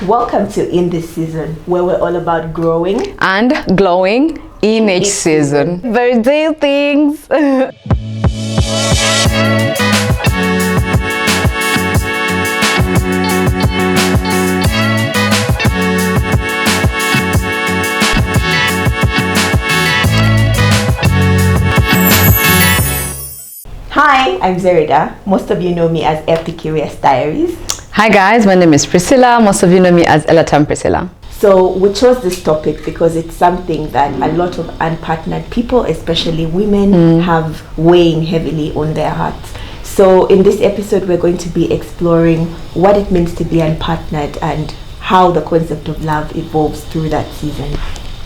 Welcome to In This Season, where we're all about growing and glowing in each season. Birthday things. Hi, I'm Zerida. Most of you know me as Epicurious Diaries. Hi guys, my name is Priscilla. Most of you know me as Elatam Priscilla. So we chose this topic because it's something that a lot of unpartnered people, especially women, have weighing heavily on their hearts. So in this episode, we're going to be exploring what it means to be unpartnered and how the concept of love evolves through that season.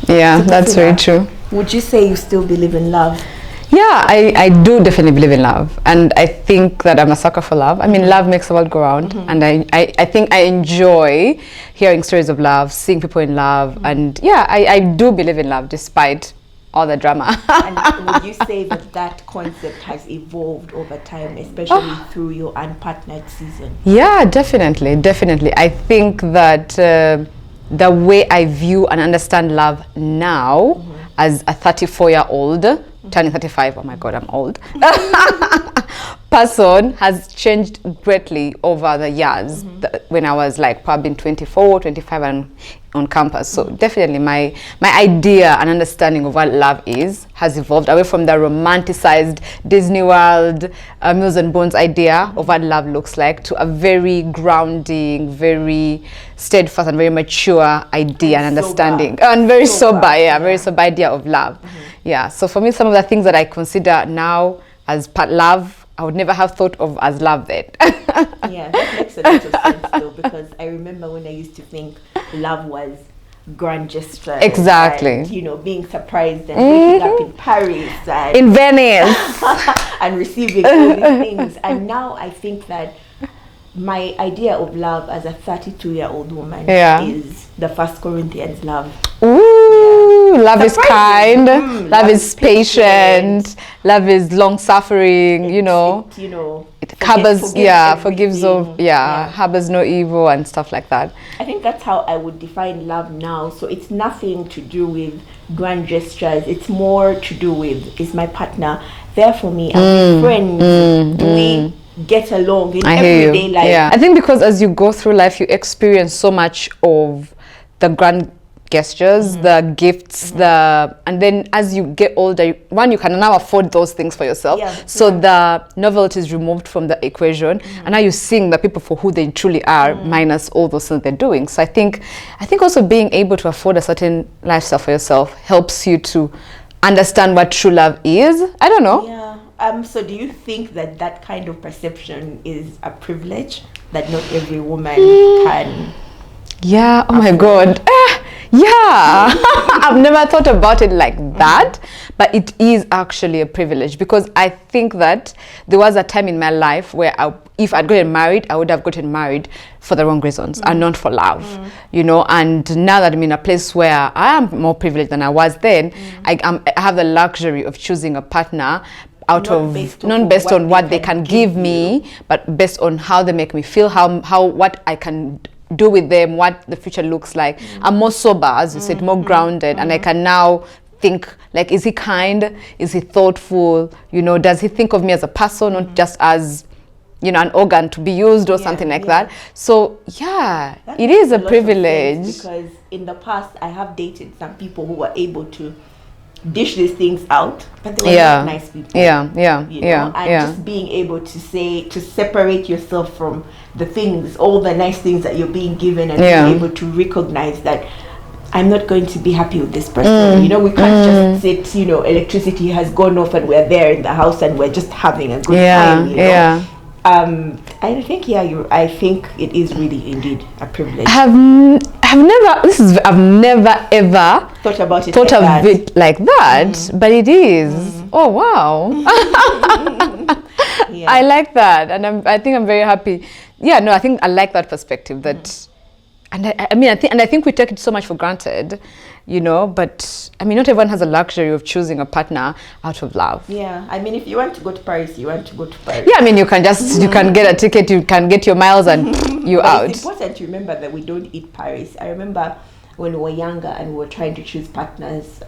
Yeah, So that's very Priscilla, true. Would you say you still believe in love? Yeah, I do definitely believe in love, and I think that I'm a sucker for love. I mean, love makes the world go round, and I think I enjoy hearing stories of love, seeing people in love, and yeah, I do believe in love despite all the drama. And would you say that concept has evolved over time, especially through your unpartnered season? Yeah, definitely. I think that the way I view and understand love now as a 34-year-old, turning 35, oh my God, I'm old, person has changed greatly over the years. When I was like probably 24, 25 and on campus. So definitely my idea and understanding of what love is has evolved away from the romanticized Disney World, Mills and Bones idea of what love looks like to a very grounding, very steadfast and very mature idea and understanding. And very sober idea of love. Yeah, so for me, some of the things that I consider now as love, I would never have thought of as love then. Yeah, that makes a lot of sense though, because I remember when I used to think love was grand gesture. Exactly. And, being surprised and waking up in Paris and in Venice and receiving all these things. And now I think that my idea of love as a 32-year-old woman is the 1 Corinthians love. Ooh, love is Surprising. kind, love is patient, love is long suffering, it harbors, forgives harbors no evil and stuff like that. I think that's how I would define love now. So it's nothing to do with grand gestures. It's more to do with, is my partner there for me? Are we friends? Do we get along in everyday life? Yeah, I think because as you go through life, you experience so much of the grand gestures, the gifts, and then as you get older, you can now afford those things for yourself. The novelty is removed from the equation, and now you're seeing the people for who they truly are, minus all those things they're doing. So I think also being able to afford a certain lifestyle for yourself helps you to understand what true love is. I don't know. Yeah. So do you think that kind of perception is a privilege that not every woman can? Yeah. Oh my God. Yeah. I've never thought about it like that, but it is actually a privilege, because I think that there was a time in my life where if I'd gotten married, I would have gotten married for the wrong reasons and not for love, and now that I'm in a place where I am more privileged than I was then, I have the luxury of choosing a partner not based on what they can give me, but based on how they make me feel, what I can do with them, what the future looks like. I'm more sober, as you said, more grounded, and I can now think, like, is he kind? Is he thoughtful? Does he think of me as a person, not just as, an organ to be used or something like that? So, that it is a privilege. Because in the past, I have dated some people who were able to dish these things out, but they were not nice people. Just being able to separate yourself from the things, all the nice things that you're being given, and being able to recognize that I'm not going to be happy with this person. We can't just sit, electricity has gone off and we're there in the house and we're just having a good time. I think I think it is really indeed a privilege. I've never ever thought about it like that, but it is. Oh wow. I like that, and I think I'm very happy. I think I like that perspective, that And I think we take it so much for granted, you know, but I mean, not everyone has a luxury of choosing a partner out of love. Yeah, I mean, if you want to go to Paris, you want to go to Paris. Yeah, I mean, you can get a ticket, you can get your miles, and you're out. It's important to remember that we don't eat Paris. I remember when we were younger and we were trying to choose partners,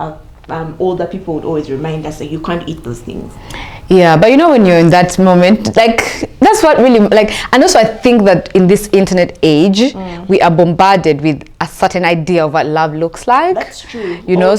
older people would always remind us that you can't eat those things. Yeah, but you know, when you're in that moment, like, that's what really, like, and also I think that in this internet age, we are bombarded with a certain idea of what love looks like. That's true. You know,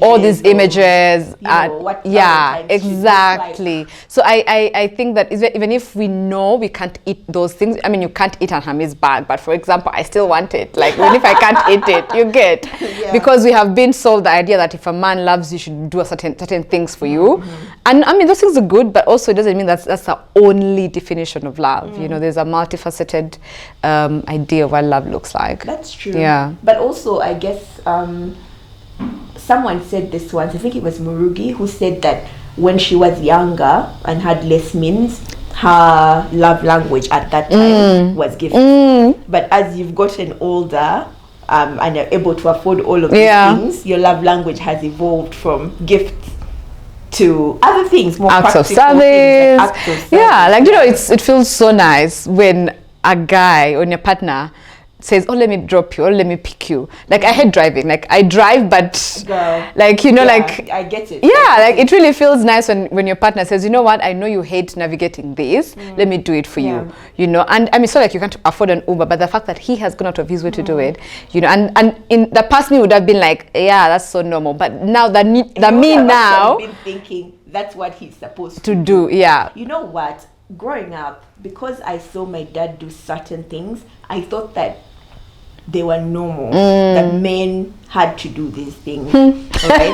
all these images, yeah, exactly. Like. So I think that even if we know we can't eat those things, I mean, you can't eat Hami's bag, but for example, I still want it. Like, even if I can't eat it, you get, because we have been sold the idea that if a man loves you, should do a certain things for you, and I mean, those things are good, but also it doesn't mean that's the only definition of love. You know, there's a multifaceted idea of what love looks like. That's true. Yeah. But also, I guess someone said this once. I think it was Murugi who said that when she was younger and had less means, her love language at that time was gifts. But as you've gotten older and are able to afford all of these things, your love language has evolved from gifts to other things, more acts of service. Yeah, like, you know, it feels so nice when a guy or your partner says, oh, let me drop you, or let me pick you. Like, I hate driving. Like, I drive, but like, you know, like, I get it. Yeah, like, it really feels nice when your partner says, you know what, I know you hate navigating this, let me do it for you. You know, and I mean, so like, you can't afford an Uber, but the fact that he has gone out of his way to do it, you know, and in the past me would have been like, yeah, that's so normal. But now the me now been thinking that's what he's supposed to do. Yeah. You know what? Growing up, because I saw my dad do certain things, I thought that they were normal, that men had to do these things. Right?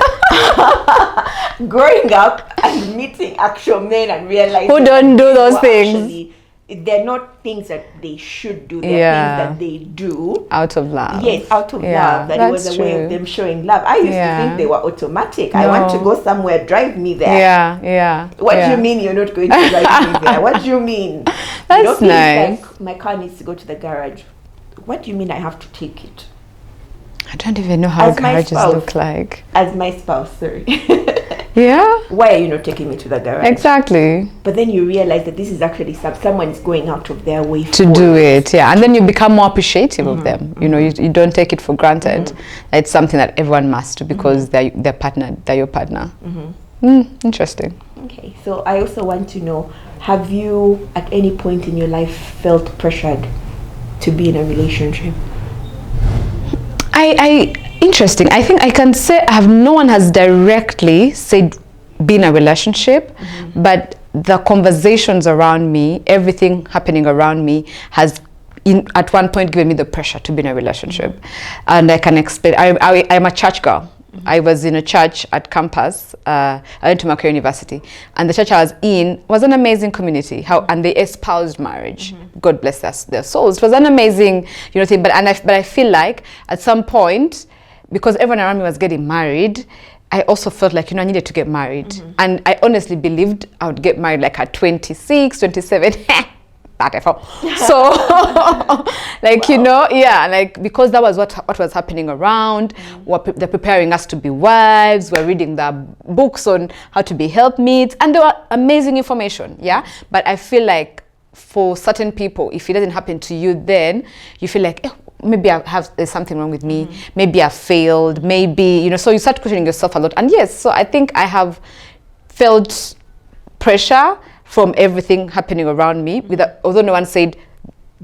Growing up and meeting actual men and realizing who don't do those things. Actually, they're not things that they should do. They're things that they do out of love. Yes, out of love. That it was a way of them showing love. I used to think they were automatic. I want to go somewhere, drive me there. What do you mean you're not going to drive me there? What do you mean? That's nice. Like, my car needs to go to the garage. What do you mean I have to take it? I don't even know how garages look like. As my spouse, sorry. Yeah? Why are you not taking me to the garage? Exactly. But then you realize that this is actually someone's going out of their way to do it. Yeah, and then you become more appreciative of them. You know, you don't take it for granted. It's something that everyone must do because they're your partner. Interesting. Okay, so I also want to know, have you at any point in your life felt pressured to be in a relationship? Interesting. I think I can say no one has directly said be in a relationship, but the conversations around me, everything happening around me has at one point given me the pressure to be in a relationship. And I can explain. I'm a church girl. I was in a church at campus. I went to Macquarie University, and the church I was in was an amazing community. And they espoused marriage. God bless their souls. It was an amazing, thing. But I feel like at some point, because everyone around me was getting married, I also felt like I needed to get married, and I honestly believed I would get married like at 26, 27. So like because that was what was happening around. They're preparing us to be wives. We're reading the books on how to be helpmeets, and there were amazing information. But I feel like for certain people, if it doesn't happen to you, then you feel like maybe there's something wrong with me. Maybe I failed. Maybe so you start questioning yourself a lot. And yes, so I think I have felt pressure from everything happening around me, although no one said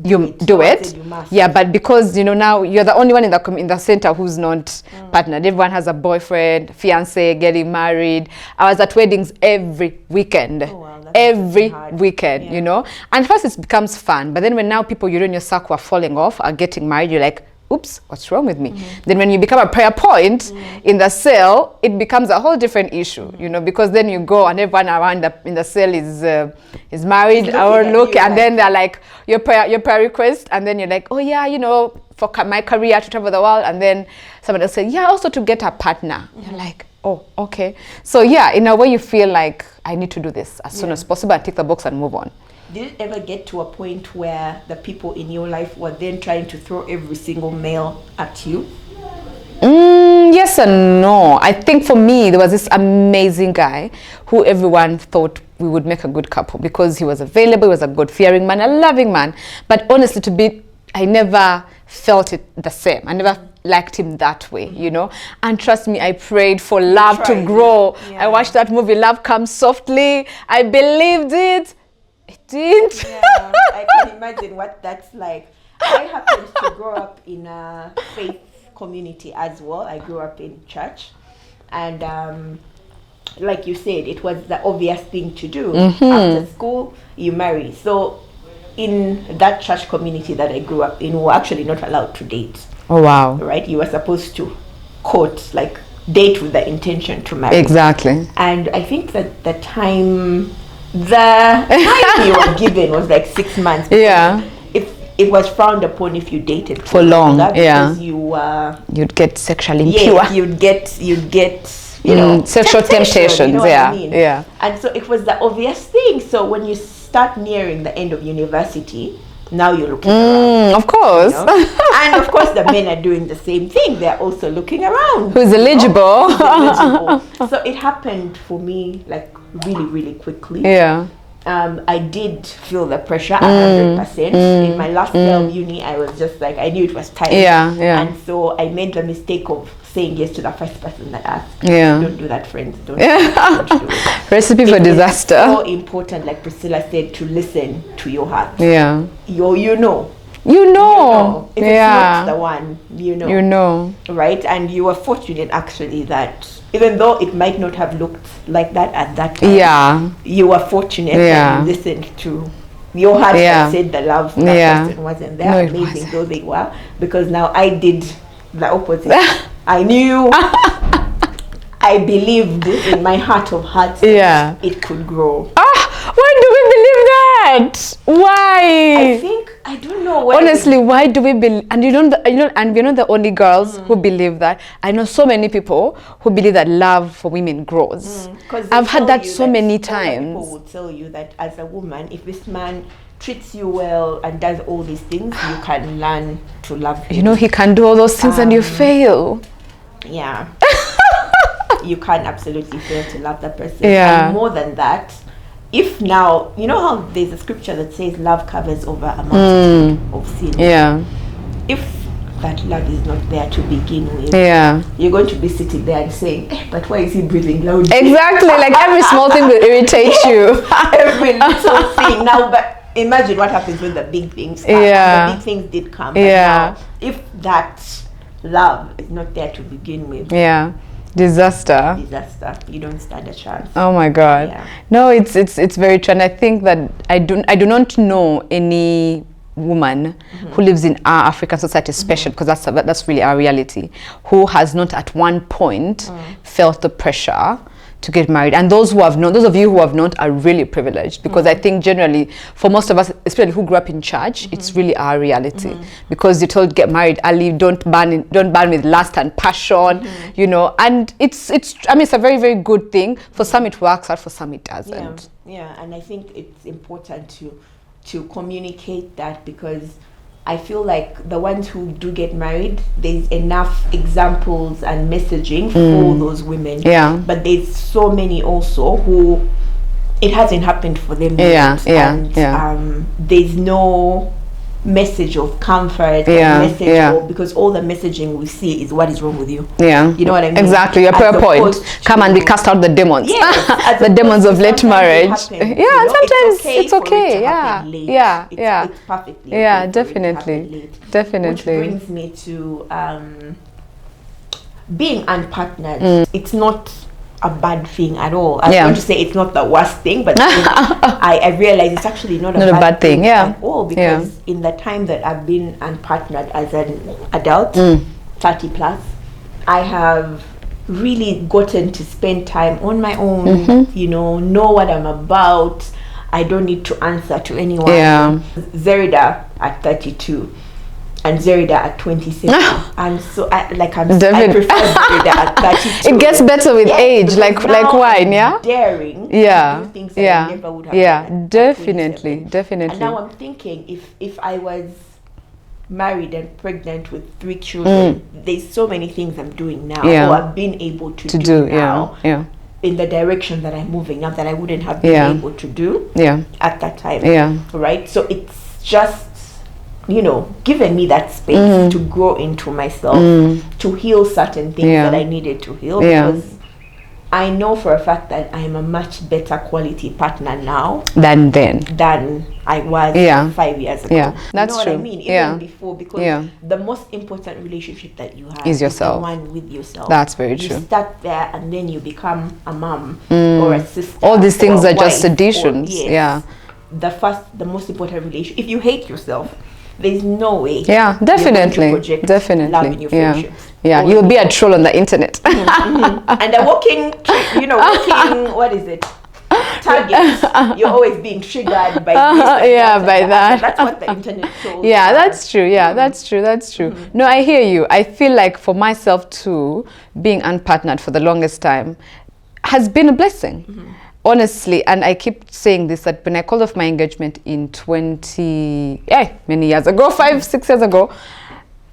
you do it. But because now you're the only one in the center who's not partnered. Everyone has a boyfriend, fiance, getting married. I was at weddings every weekend. Every weekend, and first it becomes fun, but then when now people in your circle are falling off, are getting married, you're like, oops, what's wrong with me? Then when you become a prayer point in the cell, it becomes a whole different issue, because then you go and everyone around in the cell is married or and then they're like, your prayer request, and then you're like, oh yeah, for my career to travel the world, and then someone else said, yeah, also to get a partner. You're like, oh, okay. So in a way you feel like I need to do this as soon as possible and tick the box and move on. did it ever get to a point where the people in your life were then trying to throw every single male at you? Yes and no. I think for me, there was this amazing guy who everyone thought we would make a good couple because he was available, he was a God-fearing man, a loving man. But honestly, I never felt it the same. I never liked him that way, you know. And trust me, I prayed for love to grow. I watched that movie, Love Comes Softly. I believed it. It did. Yeah, I can imagine what that's like. I happened to grow up in a faith community as well. I grew up in church, and like you said, it was the obvious thing to do. After school, you marry. So in that church community that I grew up in, we were actually not allowed to date. Oh wow. Right? You were supposed to court, like date with the intention to marry. Exactly. And I think that the time you were given was like 6 months. Yeah. It was frowned upon if you dated for long. Because you'd get sexually impure. Yeah, you'd get you know, sexual temptations. You know what I mean? Yeah. And so it was the obvious thing. So when you start nearing the end of university, now you're looking around. Of course. You know? And of course the men are doing the same thing. They're also looking around. Who's eligible? Who's eligible. So it happened for me like really, really quickly. Yeah. I did feel the pressure 100%. In my last year of uni, I was just like, I knew it was time. Yeah. And so I made the mistake of saying yes to the first person that asked. Yeah. Don't do that, friends. Don't do it. Recipe for disaster. It's so important, like Priscilla said, to listen to your heart. Yeah. You know. If it's not the one, you know. Right? And you were fortunate actually that even though it might not have looked like that at that time, you were fortunate that you listened to your heart that said the love that person wasn't there. No, amazing though they were, because now I did the opposite. I knew, I believed in my heart of hearts that it could grow. Why do we believe that? Why? I don't know. Honestly, why do we believe? And and we're not the only girls who believe that. I know so many people who believe that love for women grows. I've had that so many times. People will tell you that as a woman, if this man treats you well and does all these things, you can learn to love him. You know, he can do all those things and you fail. Yeah. You can absolutely fail to love that person. Yeah. And more than that, if now, you know how there's a scripture that says love covers over a multitude of sins. Yeah. If that love is not there to begin with, you're going to be sitting there and saying, but why is he breathing loudly? Exactly, like every small thing will irritate you. Every little thing. Now, but imagine what happens when the big things come. The big things did come. But now, if that love is not there to begin with, disaster, you don't stand a chance. Oh my God. No, it's very true. And I think that I do not know any woman who lives in our African society, especially because that's really our reality, who has not at one point felt the pressure to get married. And those of you who have not are really privileged, because I think generally for most of us, especially who grew up in church, it's really our reality, because you're told get married early, don't burn with lust and passion, you know. And it's I mean, it's a very, very good thing. For some it works out, for some it doesn't. And I think it's important to communicate that, because I feel like the ones who do get married, there's enough examples and messaging for those women. But there's so many also who it hasn't happened for them yet. There's no message of comfort, because all the messaging we see is what is wrong with you. You know what I mean? Exactly. Your prayer point. Come and we cast out the demons. The demons of late marriage. Sometimes it's okay. It's perfectly okay definitely. Which brings me to being unpartnered. It's not a bad thing at all. I was going to say it's not the worst thing, but I realize it's actually not a bad thing at all, because in the time that I've been unpartnered as an adult, 30 plus, I have really gotten to spend time on my own, know what I'm about. I don't need to answer to anyone. Zerida at 32 and Zerida at 26. And so I prefer Zerida at 32. It gets better with age, like wine, yeah? Daring to do things that I never would have done definitely. And now I'm thinking, if I was married and pregnant with 3 children, there's so many things I'm doing now, or I've been able to do now, in the direction that I'm moving now, that I wouldn't have been able to do at that time. Right? So it's just, given me that space to grow into myself, to heal certain things that I needed to heal, because I know for a fact that I am a much better quality partner now than then, than I was 5 years ago. That's true. What I mean? Even before, because the most important relationship that you have is yourself. The one with yourself. That's very true. You start there, and then you become a mom or a sister. All these things are just additions. The most important relationship. If you hate yourself, there's no way. Definitely. Love in your friendships. You'll be a troll on the internet. And a walking, what is it? Target. You're always being triggered by this. By that. That's what the internet shows. That's true. That's true. No, I hear you. I feel like for myself too, being unpartnered for the longest time has been a blessing. Honestly, and I keep saying this, that when I called off my engagement in many years ago, 5-6 years ago,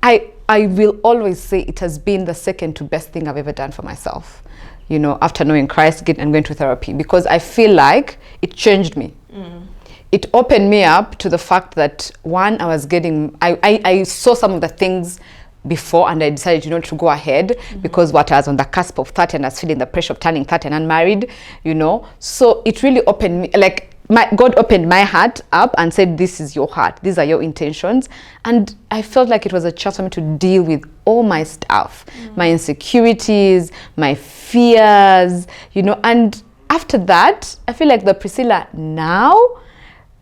I will always say it has been the second to best thing I've ever done for myself, after knowing Christ and going to therapy, because I feel like it changed me. It opened me up to the fact that, one, I saw some of the things before, and I decided to go ahead because I was on the cusp of 30 and I was feeling the pressure of turning 30 and unmarried, so it really opened me, God opened my heart up and said, this is your heart, these are your intentions. And I felt like it was a chance for me to deal with all my stuff, my insecurities, my fears, and after that I feel like the Priscilla now,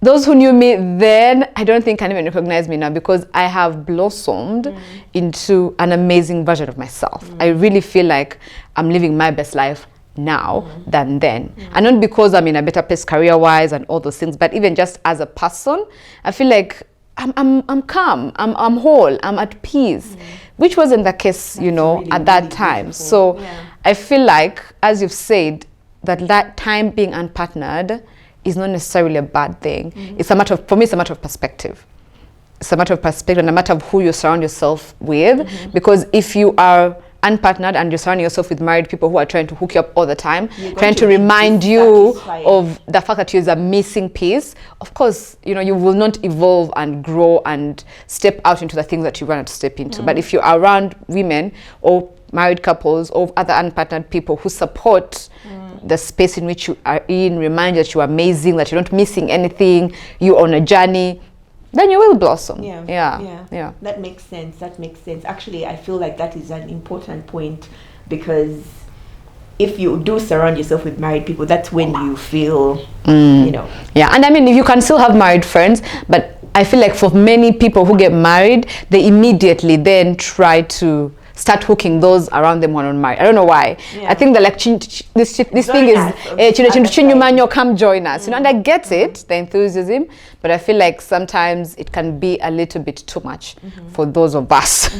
those who knew me then, I don't think can even recognize me now, because I have blossomed into an amazing version of myself. I really feel like I'm living my best life now than then. And not because I'm in a better place career-wise and all those things, but even just as a person, I feel like I'm calm, I'm whole, I'm at peace, which wasn't the case, really, at that time. Beautiful. So I feel like, as you've said, that time being unpartnered is not necessarily a bad thing. It's a matter of, for me, it's a matter of perspective. It's a matter of perspective and a matter of who you surround yourself with. Because if you are unpartnered and you're surrounding yourself with married people who are trying to hook you up all the time, trying to remind you of the fact that you're a missing piece, of course, you will not evolve and grow and step out into the things that you want to step into. But if you're around women or married couples or other unpartnered people who support the space in which you are in, remind you that you're amazing, that you're not missing anything, you're on a journey, then you will blossom. Yeah. That makes sense. Actually, I feel like that is an important point, because if you do surround yourself with married people, that's when you feel, Yeah, and I mean, you can still have married friends, but I feel like for many people who get married, they immediately then try to start hooking those around them who are not married. I don't know why. I think that this thing is come join us. And I get it, the enthusiasm, but I feel like sometimes it can be a little bit too much for those of us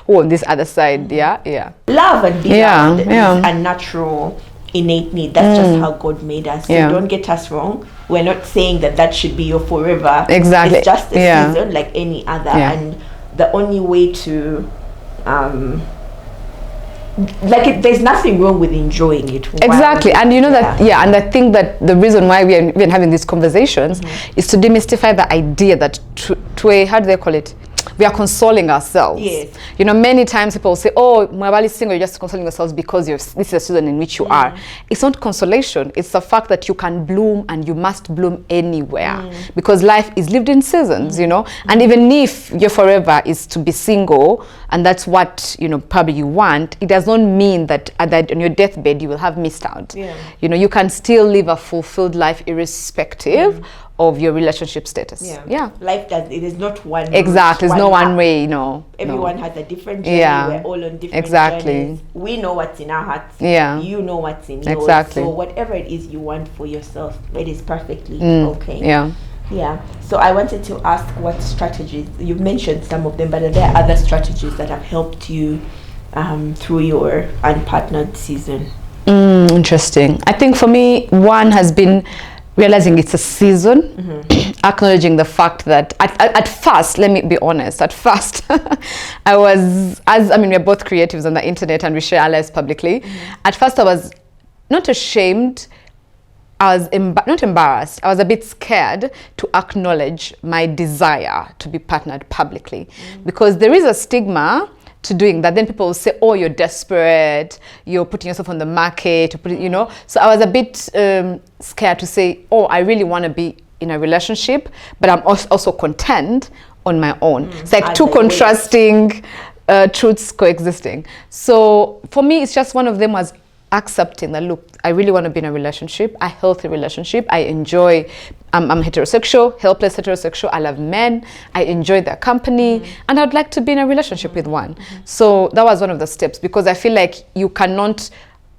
who are on this other side. Love and being loved is a natural, innate need. That's just how God made us. So don't get us wrong. We're not saying that should be your forever. Exactly. It's just a season like any other. And the only way to there's nothing wrong with enjoying it. Exactly. And and I think that the reason why we are having these conversations is to demystify the idea that how do they call it? We are consoling ourselves. Yes. Many times people say, oh, Mwabali is single, you're just consoling yourselves because this is a season in which you are. It's not consolation. It's the fact that you can bloom and you must bloom anywhere, because life is lived in seasons, and even if your forever is to be single and that's what, probably you want, it does not mean that on your deathbed you will have missed out. You can still live a fulfilled life irrespective of your relationship status. Life it is not one. Exactly. There's no one way, Everyone has a different journey. We're all on different journeys. We know what's in our hearts. You know what's in yours. Exactly. So whatever it is you want for yourself, it is perfectly okay. Yeah. So I wanted to ask what strategies, you've mentioned some of them, but are there other strategies that have helped you through your unpartnered season? Interesting. I think for me, one has been realizing it's a season, acknowledging the fact that at first, let me be honest, at first, we're both creatives on the internet and we share our lives publicly. At first, I was not ashamed. I was not embarrassed. I was a bit scared to acknowledge my desire to be partnered publicly, because there is a stigma to doing that. Then people will say, oh, you're desperate, you're putting yourself on the market, So I was a bit scared to say, oh, I really want to be in a relationship, but I'm also content on my own. It's like two contrasting truths coexisting. So for me, it's just one of them was accepting that, look, I really want to be in a relationship, a healthy relationship. I enjoy, I'm heterosexual, helpless heterosexual. I love men. I enjoy their company, and I'd like to be in a relationship with one. So that was one of the steps, because I feel like you cannot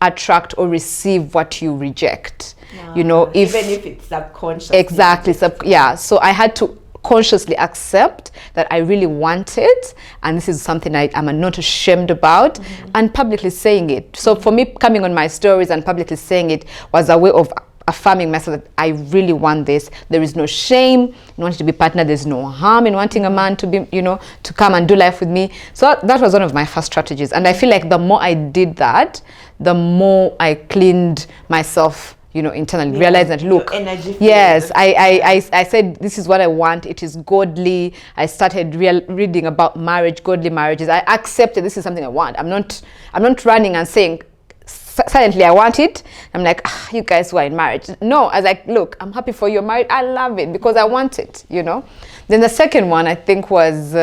attract or receive what you reject. Even if it's subconscious. Exactly. So I had to consciously accept that I really want it, and this is something I'm not ashamed about, and publicly saying it. So for me, coming on my stories and publicly saying it was a way of affirming myself that I really want this. There is no shame in wanting to be partnered. There's no harm in wanting a man to be, to come and do life with me. So that was one of my first strategies, and I feel like the more I did that, the more I cleaned myself, internally, realize that, look, yes, I said, this is what I want. It is godly. I started reading about marriage, godly marriages. I accepted this is something I want. I'm not running and saying, silently, I want it. I'm like, you guys who are in marriage. No, I was like, look, I'm happy for you. You're married. I love it because I want it, Then the second one, I think, was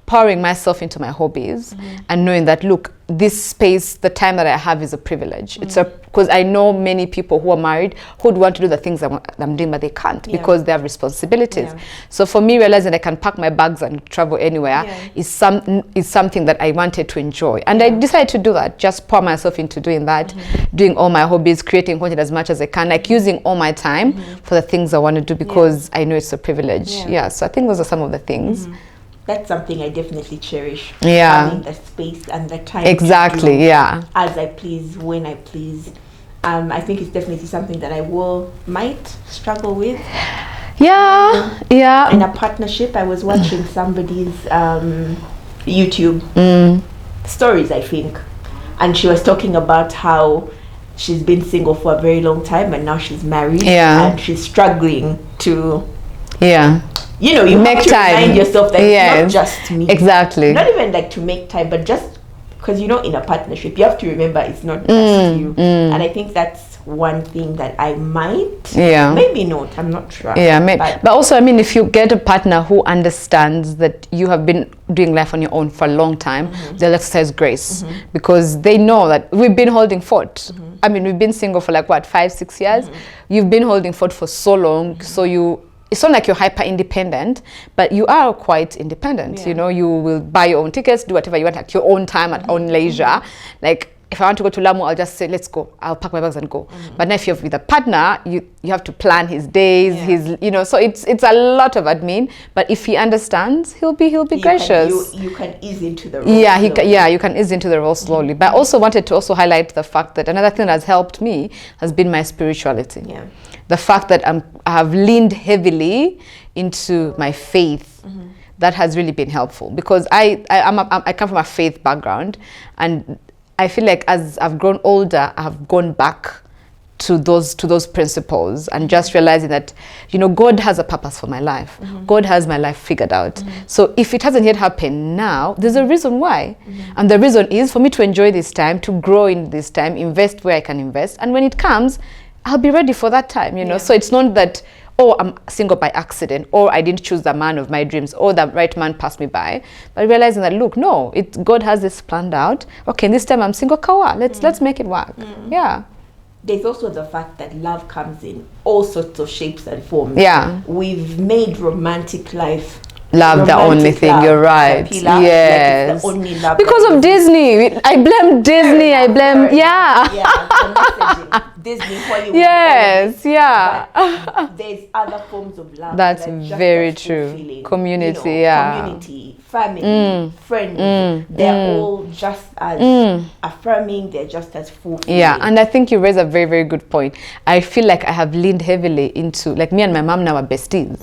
pouring myself into my hobbies and knowing that, look, this space, the time that I have is a privilege. It's because I know many people who are married who would want to do the things I'm doing, but they can't because they have responsibilities. So for me, realizing I can pack my bags and travel anywhere is something that I wanted to enjoy. And I decided to do that, just pour myself into doing that, doing all my hobbies, creating content as much as I can, like using all my time for the things I want to do, because I know it's a privilege. So I think those are some of the things. That's something I definitely cherish. Yeah. Having the space and the time. Exactly, yeah. As I please, when I please. I think it's definitely something that I might struggle with. Yeah, yeah. In a partnership, I was watching somebody's YouTube stories, I think. And she was talking about how she's been single for a very long time and now she's married. Yeah. And she's struggling to... Yeah. You make have to time. Remind yourself that it's not just me. Exactly. Not even like to make time, but just because in a partnership, you have to remember it's not just you. And I think that's one thing that I might, maybe not, I'm not sure. Yeah, but also, if you get a partner who understands that you have been doing life on your own for a long time, they'll exercise grace because they know that we've been holding fort. We've been single for 5-6 years. You've been holding fort for so long, so it's not like you're hyper independent, but you are quite independent. You will buy your own tickets, do whatever you want at your own time, at own leisure. Like if I want to go to Lamu, I'll just say, let's go. I'll pack my bags and go. But now if you're with a partner, you have to plan his days, so it's a lot of admin. But if he understands, he'll be gracious. You can ease into the role. You can ease into the role slowly. But I also wanted to highlight the fact that another thing that has helped me has been my spirituality. Yeah. The fact that I have leaned heavily into my faith, that has really been helpful, because I come from a faith background, and I feel like as I've grown older, I have gone back to those principles and just realizing that, God has a purpose for my life. God has my life figured out. So if it hasn't yet happened now, there's a reason why. And the reason is for me to enjoy this time, to grow in this time, invest where I can invest. And when it comes, I'll be ready for that time, So it's not that, I'm single by accident, or I didn't choose the man of my dreams, or the right man passed me by. But realizing that, look, no, God has this planned out. Okay, this time I'm single, kawa. Let's make it work. Yeah. There's also the fact that love comes in all sorts of shapes and forms. Yeah. We've made romantic life the only thing. You're right. Popular, yes. The only love because of Disney. I blame Disney. The messaging. Disney, Hollywood. Yes, yeah. But there's other forms of love. That's very true. Community, community, family, friends. They're all just as affirming. They're just as fulfilling. Yeah, and I think you raise a very, very good point. I feel like I have leaned heavily into, like, me and my mom now are besties,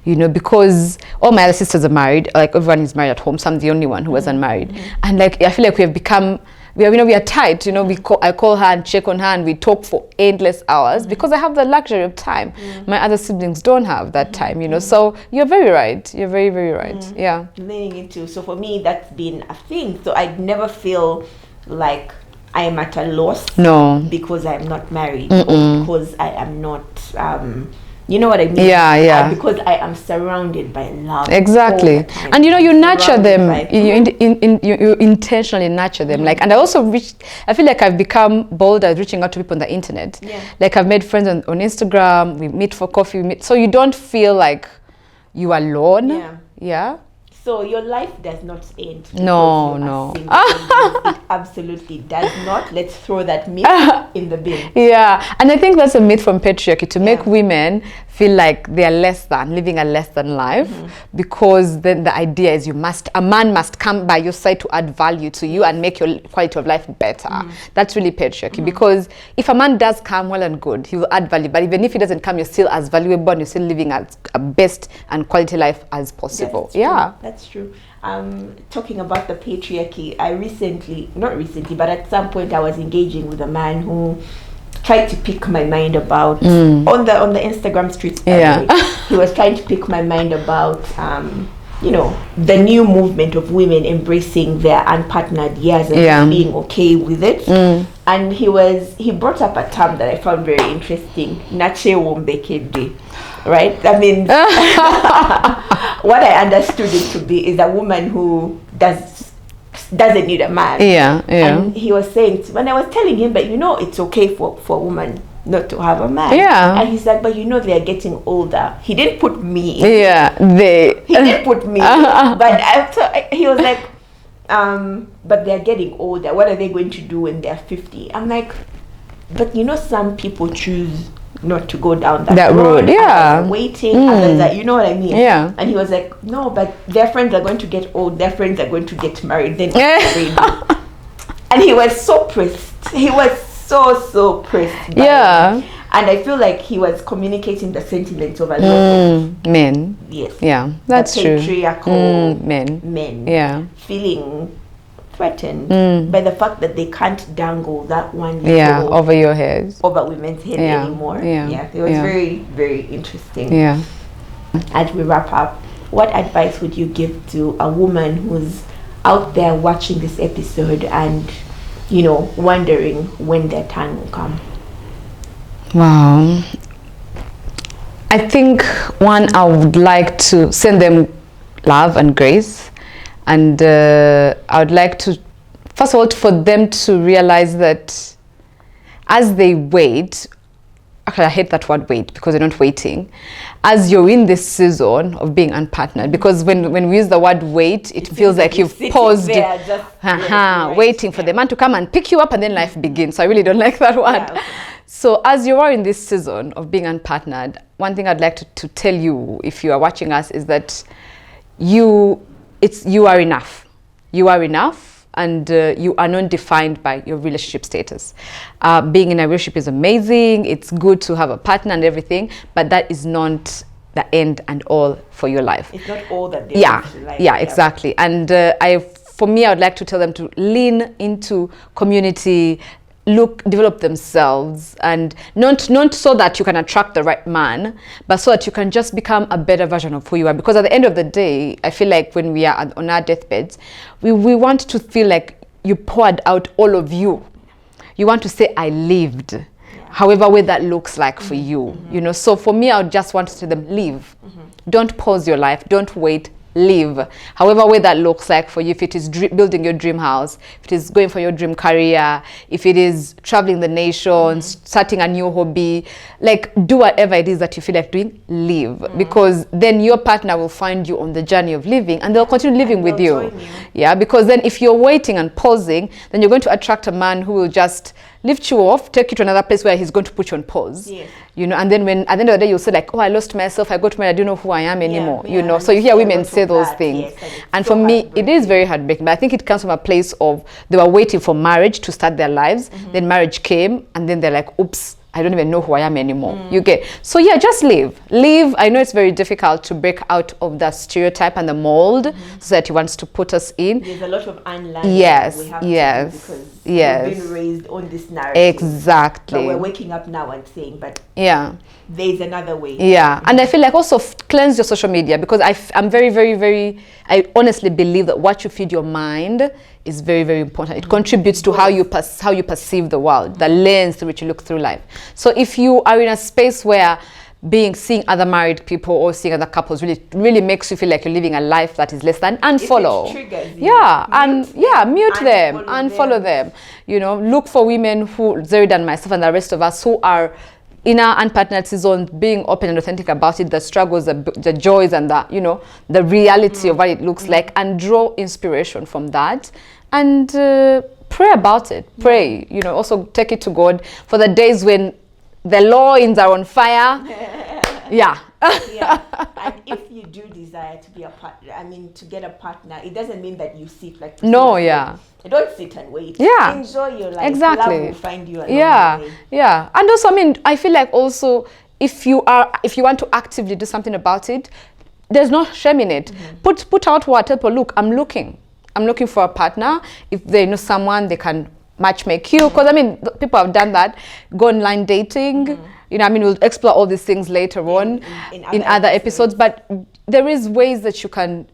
you know, because all my other sisters are married. Like, everyone is married at home, so I'm the only one who wasn't married. And like, I feel like we have become, we are tight, you know. I call her and check on her, and we talk for endless hours because I have the luxury of time. My other siblings don't have that time, you know. So you're very right. You're very, very right. Yeah. Leaning into, so for me, that's been a thing. So I never feel like I am at a loss. No. Because I'm not married, or because I am not. You know what I mean? Yeah. Because I am surrounded by love. Exactly. And you know, you nurture them. You intentionally nurture them. Like, and I also I feel like I've become bolder at reaching out to people on the internet. Yeah. Like, I've made friends on Instagram. We meet for coffee. So you don't feel like you are alone. Yeah. So your life does not end. No. It absolutely does not. Let's throw that myth in the bin. Yeah, and I think that's a myth from patriarchy, to make women feel like they are less than, living a less than life, because then the idea is a man must come by your side to add value to you and make your quality of life better. That's really patriarchy, because if a man does come, well and good, he will add value, but even if he doesn't come, you're still as valuable and you're still living as a best and quality life as possible. That's true. Talking about the patriarchy, but at some point I was engaging with a man who tried to pick my mind about on the Instagram streets. He was trying to pick my mind about the new movement of women embracing their unpartnered years and being okay with it. And he brought up a term that I found very interesting, nache wombekede. Right? I mean, what I understood it to be is a woman who doesn't need a man. And he was saying, when I was telling him, but it's okay for a woman not to have a man. And he's like, but they're getting older. He didn't put me. He didn't put me. But he was like, but they're getting older. What are they going to do when they're 50? I'm like, but some people choose not to go down that road. Waiting, others are, you know what I mean? And he was like, no, but their friends are going to get old, their friends are going to get married, then and he was so pressed. He was so pressed. And I feel like he was communicating the sentiments of a lot of men. Yes. That's true. Patriarchal men. Feeling threatened by the fact that they can't dangle that one over your head, over women's head anymore. It was very, very interesting. As we wrap up, what advice would you give to a woman who's out there watching this episode and wondering when their time will come? Wow. I think I would like to send them love and grace. And I would like to, first of all, for them to realize that as they wait, actually I hate that word wait, because they're not waiting, as you're in this season of being unpartnered, because when we use the word wait, it feels like you've paused, waiting for the man to come and pick you up and then life begins. So I really don't like that word. So as you are in this season of being unpartnered, one thing I'd like to tell you, if you are watching us, is that you are enough. You are enough, and you are not defined by your relationship status. Being in a relationship is amazing. It's good to have a partner and everything, but that is not the end and all for your life. It's not all that there is to life. Exactly. And for me, I would like to tell them to lean into community, develop themselves, and not so that you can attract the right man, but so that you can just become a better version of who you are. Because at the end of the day, I feel like when we are on our deathbeds, we want to feel like you poured out all of you. You want to say, I lived, however way that looks like for you. So for me, I would just want to tell them, live. Don't pause your life. Don't wait. live, however way that looks like for you. If it is building your dream house, if it is going for your dream career, if it is traveling the nation, starting a new hobby, like do whatever it is that you feel like doing, live. Because then your partner will find you on the journey of living, and they'll continue living with you. Yeah, because then if you're waiting and pausing, then you're going to attract a man who will just lift you off, take you to another place where he's going to put you on pause. Yes. You know, and then when at the end of the day you'll say like, oh, I lost myself, I got married, I don't know who I am anymore. Yeah, you know, so you hear women say those things. Yes, and so for me, it is very heartbreaking. But I think it comes from a place of they were waiting for marriage to start their lives. Then marriage came, and then they're like, oops, I don't even know who I am anymore. You get, so yeah, just live. I know it's very difficult to break out of the stereotype and the mold society wants to put us in. There's a lot of unlearning. Yes, we have yes, to do because yes. we've been raised on this narrative. Exactly. But we're waking up now and saying, but yeah, there's another way. Yeah, and I feel like also cleanse your social media, because I'm very, very, very, I honestly believe that what you feed your mind is very, very important. It contributes to how you perceive the world, the lens through which you look through life. So if you are in a space where seeing other married people or seeing other couples really makes you feel like you're living a life that is less than, unfollow. If it triggers you, mute them, unfollow them. You know, look for women who, Zerida and myself and the rest of us, who are in our unpartnered season, being open and authentic about it, the struggles, the joys, and the reality of what it looks like, and draw inspiration from that, and pray about it. Pray, also take it to God for the days when the loins are on fire. Yeah. Yeah. And if you do desire to be a partner, to get a partner, it doesn't mean that you sit like Priscilla. No, yeah. You don't sit and wait. Yeah. Enjoy your life. Exactly. Love will find you along the way. Yeah. And also, I feel like also if you want to actively do something about it, there's no shame in it. Put out what, tell people, look, I'm looking for a partner. If they know someone, they can matchmake you. Because people have done that. Go online dating. We'll explore all these things later on in other episodes. But there is ways that you can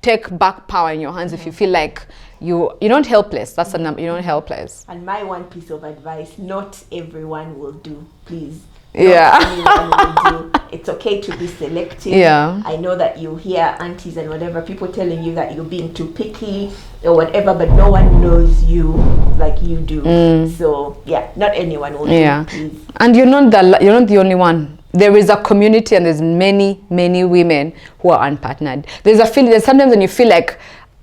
take back power in your hands if you feel like you're not helpless. That's the number. You're not helpless. And my one piece of advice: not everyone will do. Please. Yeah. Not everyone will do. It's okay to be selective. Yeah. I know that you hear aunties and whatever, people telling you that you're being too picky or whatever, but no one knows you like you do. So yeah, not anyone will do. Please. And you're not the only one. There is a community, and there's many women who are unpartnered. There's sometimes when you feel like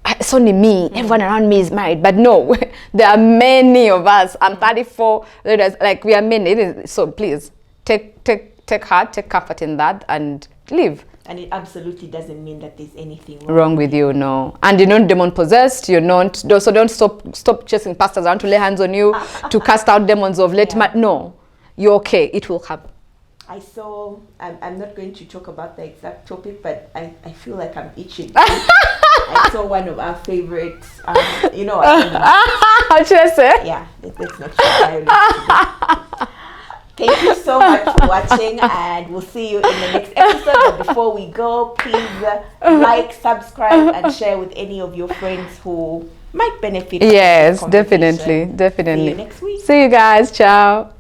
it's only me, everyone around me is married, but no, there are many of us. I'm 34. Like we are many. So please take heart, take comfort in that, and live. And it absolutely doesn't mean that there's anything wrong with you, no. And you're not demon possessed. Don't stop chasing pastors around to lay hands on you to cast out demons of late. No, you're okay. It will happen. I'm not going to talk about the exact topic, but I feel like I'm itching. I saw one of our favorites. How should I say? Yeah, let's not share. Thank you so much for watching, and we'll see you in the next episode. But before we go, please like, subscribe, and share with any of your friends who might benefit. Yes, definitely. See you next week. See you guys. Ciao.